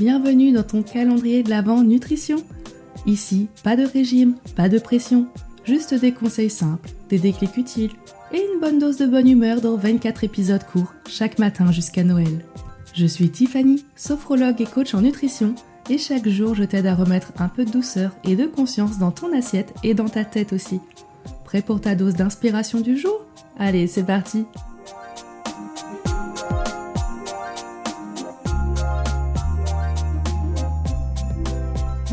bienvenue dans ton calendrier de l'Avent nutrition. Ici, pas de régime, pas de pression, juste des conseils simples, des déclics utiles et une bonne dose de bonne humeur dans 24 épisodes courts chaque matin jusqu'à Noël. Je suis Tiffany, sophrologue et coach en nutrition et chaque jour je t'aide à remettre un peu de douceur et de conscience dans ton assiette et dans ta tête aussi. Prêt pour ta dose d'inspiration du jour ? Allez, c'est parti!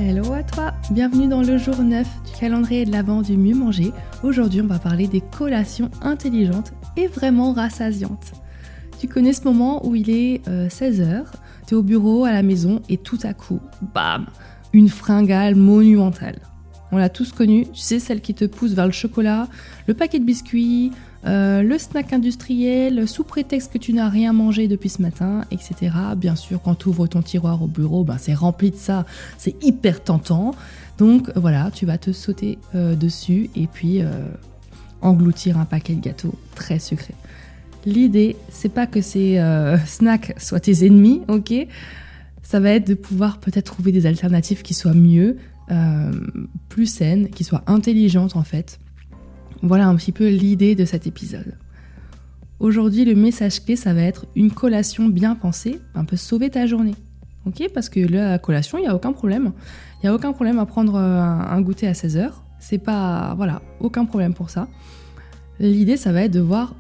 Hello à toi, bienvenue dans le jour 9 du calendrier de l'Avent du mieux manger. Aujourd'hui on va parler des collations intelligentes et vraiment rassasiantes. Tu connais ce moment où il est 16h, t'es au bureau, à la maison et tout à coup, bam, une fringale monumentale. On l'a tous connue, tu sais, celle qui te pousse vers le chocolat, le paquet de biscuits, le snack industriel, sous prétexte que tu n'as rien mangé depuis ce matin, etc. Bien sûr, quand tu ouvres ton tiroir au bureau, c'est rempli de ça, c'est hyper tentant. Donc voilà, tu vas te sauter dessus et puis engloutir un paquet de gâteaux très sucrés. L'idée, c'est pas que ces snacks soient tes ennemis, ok ? Ça va être de pouvoir peut-être trouver des alternatives qui soient mieux, plus saines, qui soient intelligentes en fait. Voilà un petit peu l'idée de cet épisode. Aujourd'hui, le message clé, ça va être une collation bien pensée, un peu sauver ta journée. Ok ? Parce que la collation, il n'y a aucun problème. Il n'y a aucun problème à prendre un goûter à 16h. C'est pas... Voilà, aucun problème pour ça. L'idée, ça va être de voir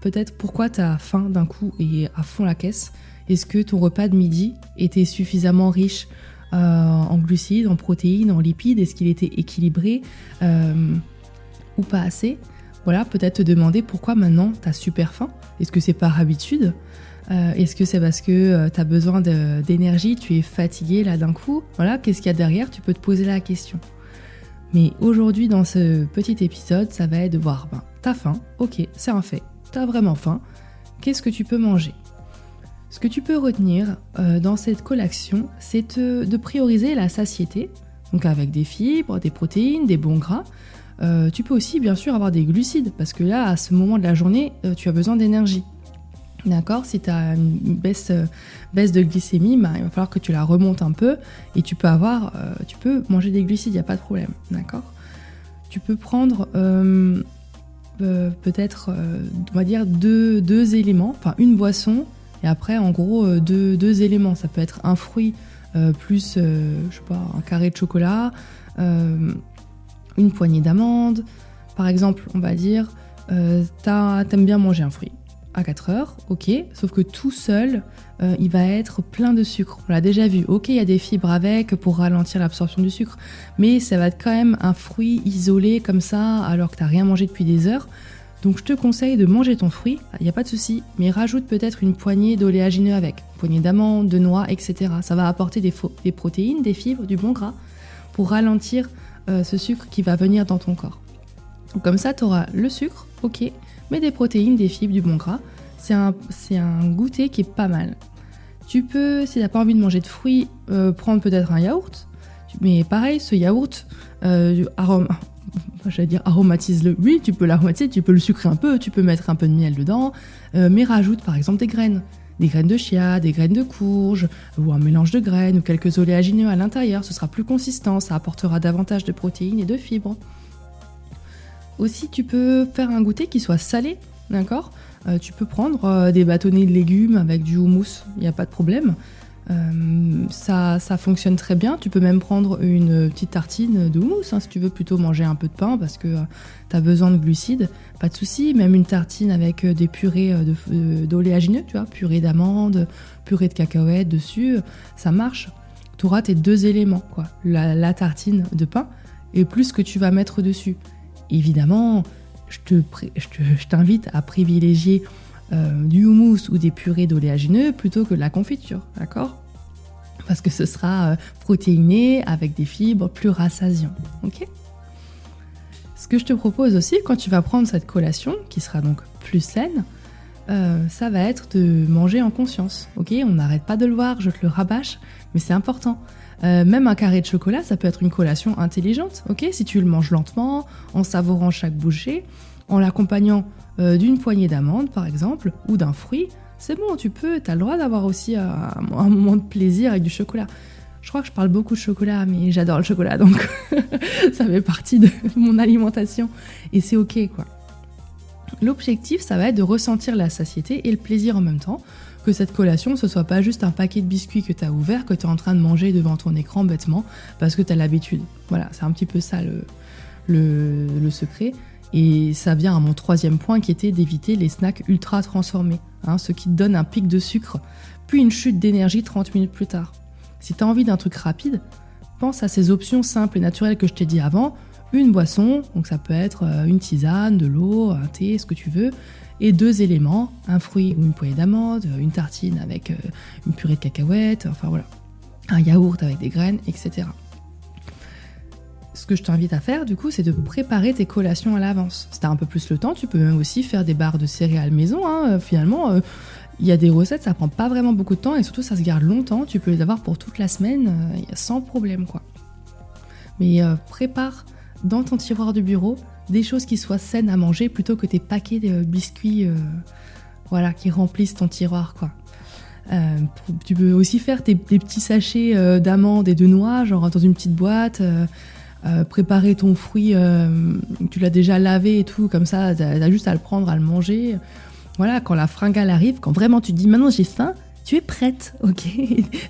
peut-être pourquoi tu as faim d'un coup et à fond la caisse. Est-ce que ton repas de midi était suffisamment riche en glucides, en protéines, en lipides ? Est-ce qu'il était équilibré ou pas assez ? Voilà, peut-être te demander pourquoi maintenant tu as super faim. Est-ce que c'est par habitude ? Est-ce que c'est parce que tu as besoin d'énergie, tu es fatigué là d'un coup ? Voilà, qu'est-ce qu'il y a derrière ? Tu peux te poser la question. Mais aujourd'hui, dans ce petit épisode, ça va être de voir, t'as faim, ok, c'est un fait, t'as vraiment faim, qu'est-ce que tu peux manger ? Ce que tu peux retenir dans cette collation, c'est de prioriser la satiété, donc avec des fibres, des protéines, des bons gras. Tu peux aussi, bien sûr, avoir des glucides, parce que là, à ce moment de la journée, tu as besoin d'énergie. D'accord ? Si tu as une baisse de glycémie, il va falloir que tu la remontes un peu et tu peux manger des glucides, il n'y a pas de problème. D'accord ? Tu peux prendre peut-être, on va dire, deux éléments, enfin une boisson et après, en gros, deux éléments. Ça peut être un fruit plus, un carré de chocolat, une poignée d'amandes. Par exemple, on va dire, t'aimes bien manger un fruit. À 4 heures, ok, sauf que tout seul, il va être plein de sucre. On l'a déjà vu, ok, il y a des fibres avec pour ralentir l'absorption du sucre, mais ça va être quand même un fruit isolé comme ça, alors que tu n'as rien mangé depuis des heures. Donc je te conseille de manger ton fruit, il n'y a pas de souci, mais rajoute peut-être une poignée d'oléagineux avec, une poignée d'amandes, de noix, etc. Ça va apporter des protéines, des fibres, du bon gras, pour ralentir ce sucre qui va venir dans ton corps. Donc comme ça, tu auras le sucre, ok, mais des protéines, des fibres, du bon gras. C'est un goûter qui est pas mal. Tu peux, si tu n'as pas envie de manger de fruits, prendre peut-être un yaourt. Mais pareil, ce yaourt, aromatise-le. Oui, tu peux l'aromatiser, tu peux le sucrer un peu, tu peux mettre un peu de miel dedans, mais rajoute par exemple des graines. Des graines de chia, des graines de courge, ou un mélange de graines, ou quelques oléagineux à l'intérieur. Ce sera plus consistant, ça apportera davantage de protéines et de fibres. Aussi, tu peux faire un goûter qui soit salé, d'accord ? Tu peux prendre des bâtonnets de légumes avec du houmous, il n'y a pas de problème. Ça fonctionne très bien. Tu peux même prendre une petite tartine de houmous, si tu veux plutôt manger un peu de pain parce que tu as besoin de glucides, pas de souci. Même une tartine avec des purées d'oléagineux, tu vois, purée d'amandes, purée de cacahuètes dessus, ça marche. Tu auras tes deux éléments, quoi. La tartine de pain et plus ce que tu vas mettre dessus. Évidemment, je t'invite à privilégier du houmous ou des purées d'oléagineux plutôt que de la confiture, d'accord ? Parce que ce sera protéiné avec des fibres plus rassasiants, ok ? Ce que je te propose aussi, quand tu vas prendre cette collation, qui sera donc plus saine, ça va être de manger en conscience, ok ? On n'arrête pas de le voir, je te le rabâche, mais c'est important. Même un carré de chocolat, ça peut être une collation intelligente, ok ? Si tu le manges lentement, en savourant chaque bouchée, en l'accompagnant d'une poignée d'amandes, par exemple, ou d'un fruit, c'est bon, t'as le droit d'avoir aussi un moment de plaisir avec du chocolat. Je crois que je parle beaucoup de chocolat, mais j'adore le chocolat, donc ça fait partie de mon alimentation. Et c'est ok, quoi. L'objectif, ça va être de ressentir la satiété et le plaisir en même temps, que cette collation, ce soit pas juste un paquet de biscuits que tu as ouvert, que tu es en train de manger devant ton écran bêtement, parce que tu as l'habitude. Voilà, c'est un petit peu ça le secret. Et ça vient à mon troisième point qui était d'éviter les snacks ultra transformés, ceux qui te donnent un pic de sucre, puis une chute d'énergie 30 minutes plus tard. Si tu as envie d'un truc rapide, pense à ces options simples et naturelles que je t'ai dit avant, une boisson, donc ça peut être une tisane, de l'eau, un thé, ce que tu veux, et 2 éléments, un fruit ou une poignée d'amandes, une tartine avec une purée de cacahuètes, enfin voilà, un yaourt avec des graines, etc. Ce que je t'invite à faire, du coup, c'est de préparer tes collations à l'avance. Si t'as un peu plus le temps, tu peux même aussi faire des barres de céréales maison. Finalement, il y a des recettes, ça prend pas vraiment beaucoup de temps et surtout, ça se garde longtemps. Tu peux les avoir pour toute la semaine, sans problème, quoi. Mais prépare dans ton tiroir du bureau des choses qui soient saines à manger plutôt que tes paquets de biscuits qui remplissent ton tiroir, quoi. Tu peux aussi faire des petits sachets d'amandes et de noix, genre dans une petite boîte. Préparer ton fruit, tu l'as déjà lavé et tout, comme ça, t'as juste à le prendre, à le manger. Voilà, quand la fringale arrive, quand vraiment tu te dis maintenant j'ai faim, tu es prête, ok.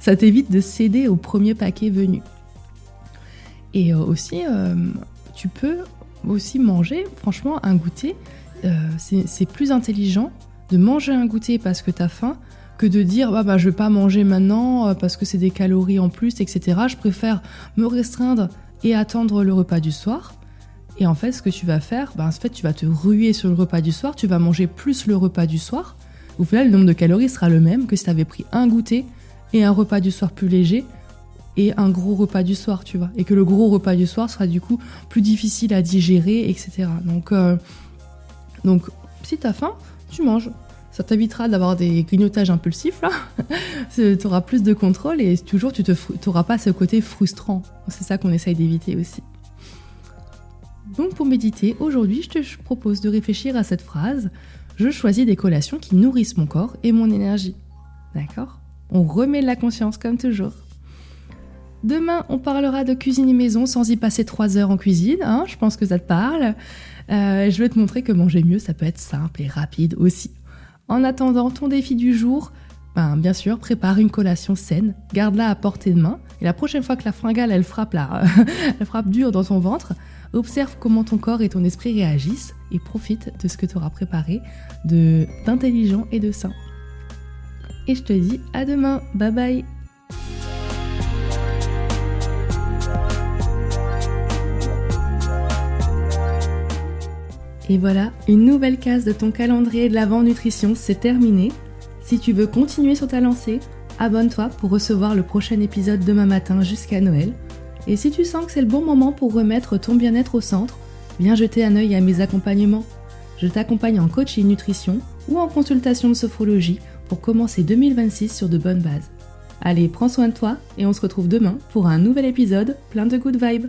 Ça t'évite de céder au premier paquet venu. Et aussi, tu peux aussi manger, franchement, un goûter. C'est plus intelligent de manger un goûter parce que t'as faim que de dire je vais pas manger maintenant parce que c'est des calories en plus, etc. Je préfère me restreindre et attendre le repas du soir. Et en fait, ce que tu vas faire, tu vas te ruer sur le repas du soir, tu vas manger plus le repas du soir. Au final, le nombre de calories sera le même que si tu avais pris un goûter et un repas du soir plus léger et un gros repas du soir, tu vois. Et que le gros repas du soir sera du coup plus difficile à digérer, etc. Donc si tu as faim, tu manges. Ça t'évitera d'avoir des grignotages impulsifs, là. Tu auras plus de contrôle et toujours tu n'auras pas ce côté frustrant. C'est ça qu'on essaye d'éviter aussi. Donc pour méditer, aujourd'hui, je te propose de réfléchir à cette phrase « Je choisis des collations qui nourrissent mon corps et mon énergie ». D'accord ? On remet de la conscience comme toujours. Demain, on parlera de cuisine maison sans y passer 3 heures en cuisine. Je pense que ça te parle. Je vais te montrer que manger mieux, ça peut être simple et rapide aussi. En attendant ton défi du jour, bien sûr, prépare une collation saine, garde-la à portée de main, et la prochaine fois que la fringale, elle frappe dur dans ton ventre, observe comment ton corps et ton esprit réagissent et profite de ce que tu auras préparé d'intelligent et de sain. Et je te dis à demain, bye bye. Et voilà, une nouvelle case de ton calendrier de l'Avent Nutrition, c'est terminé. Si tu veux continuer sur ta lancée, abonne-toi pour recevoir le prochain épisode demain matin jusqu'à Noël. Et si tu sens que c'est le bon moment pour remettre ton bien-être au centre, viens jeter un œil à mes accompagnements. Je t'accompagne en coaching nutrition ou en consultation de sophrologie pour commencer 2026 sur de bonnes bases. Allez, prends soin de toi et on se retrouve demain pour un nouvel épisode plein de good vibes.